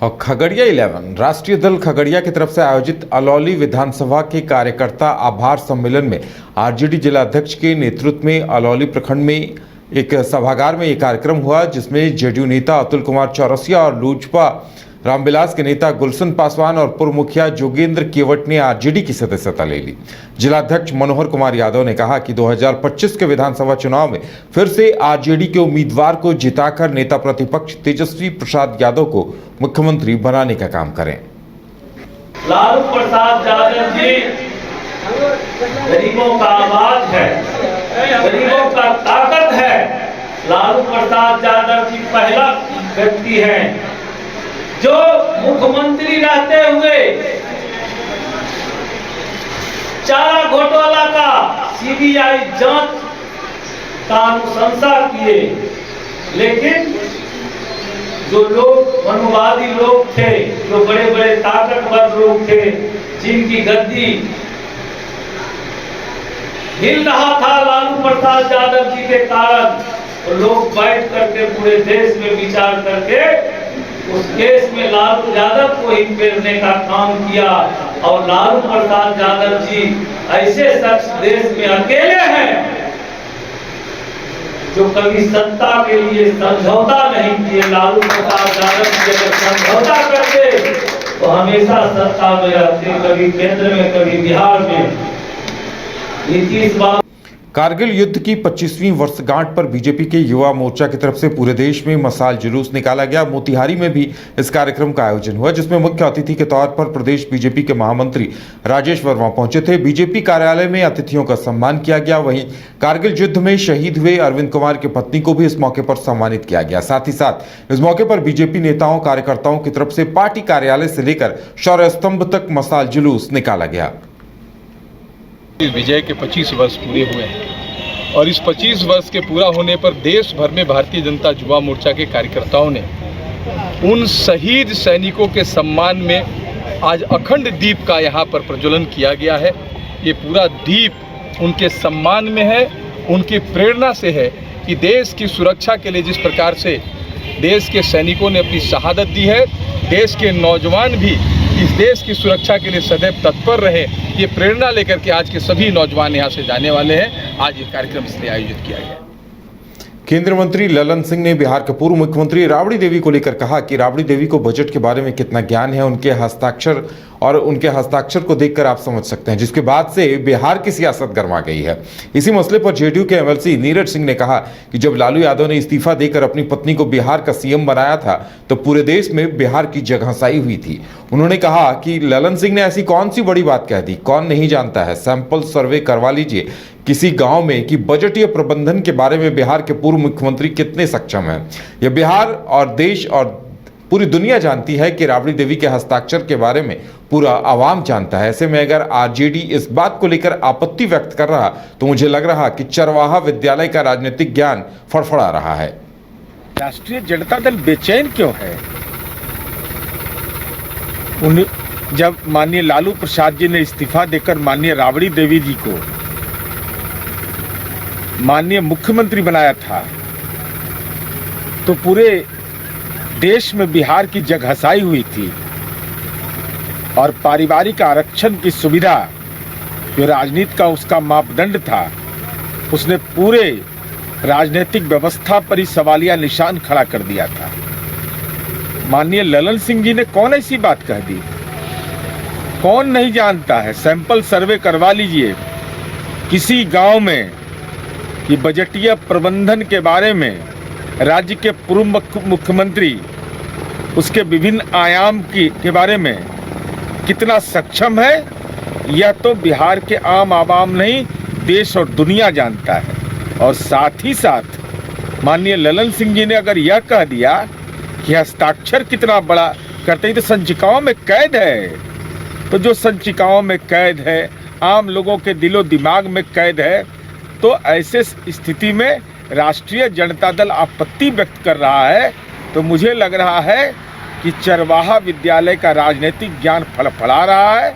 और खगड़िया 11 राष्ट्रीय दल खगड़िया की तरफ से आयोजित अलौली विधानसभा के कार्यकर्ता आभार सम्मेलन में आरजेडी जिला अध्यक्ष के नेतृत्व में अलौली प्रखंड में एक सभागार में एक कार्यक्रम हुआ, जिसमें जेडीयू नेता अतुल कुमार चौरसिया और लोजपा रामविलास के नेता गुलशन पासवान और पूर्व मुखिया जोगेंद्र केवट ने आरजेडी की सदस्यता ले ली। जिलाध्यक्ष मनोहर कुमार यादव ने कहा कि 2025 के विधानसभा चुनाव में फिर से आरजेडी के उम्मीदवार को जिताकर नेता प्रतिपक्ष तेजस्वी प्रसाद यादव को मुख्यमंत्री बनाने का काम करें। लालू प्रसाद यादव जी गरीबों का आवाज है, गरीबों का ताकत है। लालू प्रसाद यादव जी पहला व्यक्ति है जो मुख्यमंत्री रहते हुए चारा घोटाला का सीबीआई जांच का अनुशंसा किए, लेकिन जो लोग मनुवादी लोग थे, जो बड़े बड़े ताकतवर लोग थे, जिनकी गद्दी हिल रहा था लालू प्रसाद यादव जी के कारण, तो लोग बैठ करके पूरे देश में विचार करके उस केस में लालू यादव को ही फेरने का काम किया। और लालू प्रसाद यादव जी ऐसे शख्स देश में अकेले हैं जो कभी सत्ता के लिए समझौता नहीं किए। लालू प्रसाद यादव जी अगर समझौता करते तो हमेशा सत्ता में रहते, कभी केंद्र में कभी बिहार में। नीतीश बाबू कारगिल युद्ध की 25वीं वर्षगांठ पर बीजेपी के युवा मोर्चा की तरफ से पूरे देश में मशाल जुलूस निकाला गया। मोतिहारी में भी इस कार्यक्रम का आयोजन हुआ, जिसमें मुख्य अतिथि के तौर पर प्रदेश बीजेपी के महामंत्री राजेश वर्मा पहुंचे थे। बीजेपी कार्यालय में अतिथियों का सम्मान किया गया। वहीं कारगिल युद्ध में शहीद हुए अरविंद कुमार की पत्नी को भी इस मौके पर सम्मानित किया गया। साथ ही साथ इस मौके पर बीजेपी नेताओं कार्यकर्ताओं की तरफ से पार्टी कार्यालय से लेकर शौर्य स्तंभ तक मशाल जुलूस निकाला गया। विजय के 25 वर्ष पूरे हुए हैं और इस 25 वर्ष के पूरा होने पर देश भर में भारतीय जनता युवा मोर्चा के कार्यकर्ताओं ने उन शहीद सैनिकों के सम्मान में आज अखंड दीप का यहाँ पर प्रज्वलन किया गया है। ये पूरा दीप उनके सम्मान में है, उनकी प्रेरणा से है कि देश की सुरक्षा के लिए जिस प्रकार से देश के सैनिकों ने अपनी शहादत दी है, देश के नौजवान भी इस देश की सुरक्षा के लिए सदैव तत्पर रहे, ये प्रेरणा लेकर के आज के सभी नौजवान यहाँ से जाने वाले हैं। आज ये कार्यक्रम इसलिए आयोजित किया गया। केंद्रीय मंत्री ललन सिंह ने बिहार के पूर्व मुख्यमंत्री राबड़ी देवी को लेकर कहा कि राबड़ी देवी को बजट के बारे में कितना ज्ञान है, उनके हस्ताक्षर को देखकर आप समझ सकते हैं, जिसके बाद से बिहार की सियासत गर्मा गई है। इसी मसले पर जेडीयू के एमएलसी नीरज सिंह ने कहा कि जब लालू यादव ने इस्तीफा देकर अपनी पत्नी को बिहार का सीएम बनाया था तो पूरे देश में बिहार की जगहंसाई हुई थी। उन्होंने कहा कि ललन सिंह ने ऐसी कौन सी बड़ी बात कह दी, कौन नहीं जानता है। सैंपल सर्वे करवा लीजिए किसी गांव में कि बजटीय प्रबंधन के बारे में बिहार के पूर्व मुख्यमंत्री कितने सक्षम हैं। यह बिहार और देश और पूरी दुनिया जानती है कि राबड़ी देवी के हस्ताक्षर के बारे में पूरा आवाम जानता है। ऐसे में अगर आरजेडी इस बात को लेकर आपत्ति व्यक्त कर रहा तो मुझे लग रहा कि चरवाहा विद्यालय का राजनीतिक ज्ञान फड़फड़ा रहा है। राष्ट्रीय जनता दल बेचैन क्यों है? जब माननीय लालू प्रसाद जी ने इस्तीफा देकर माननीय राबड़ी देवी जी को माननीय मुख्यमंत्री बनाया था तो पूरे देश में बिहार की जगहंसाई हुई थी और पारिवारिक आरक्षण की सुविधा जो राजनीति का उसका मापदंड था, उसने पूरे राजनीतिक व्यवस्था पर ही सवालिया निशान खड़ा कर दिया था। माननीय ललन सिंह जी ने कौन ऐसी बात कह दी? कौन नहीं जानता है? सैंपल सर्वे करवा लीजिए किसी गांव में कि बजटीय प्रबंधन के बारे में राज्य के पूर्व मुख्यमंत्री उसके विभिन्न आयाम के बारे में कितना सक्षम है, यह तो बिहार के आम आवाम नहीं देश और दुनिया जानता है। और साथ ही साथ माननीय ललन सिंह जी ने अगर यह कह दिया कि हस्ताक्षर कितना बड़ा करते हैं तो संचिकाओं में कैद है, तो जो संचिकाओं में कैद है, आम लोगों के दिलो दिमाग में कैद है, तो ऐसे स्थिति में राष्ट्रीय जनता दल आपत्ति व्यक्त कर रहा है। तो मुझे लग रहा है कि चरवाहा विद्यालय का राजनीतिक ज्ञान फड़फड़ा रहा है।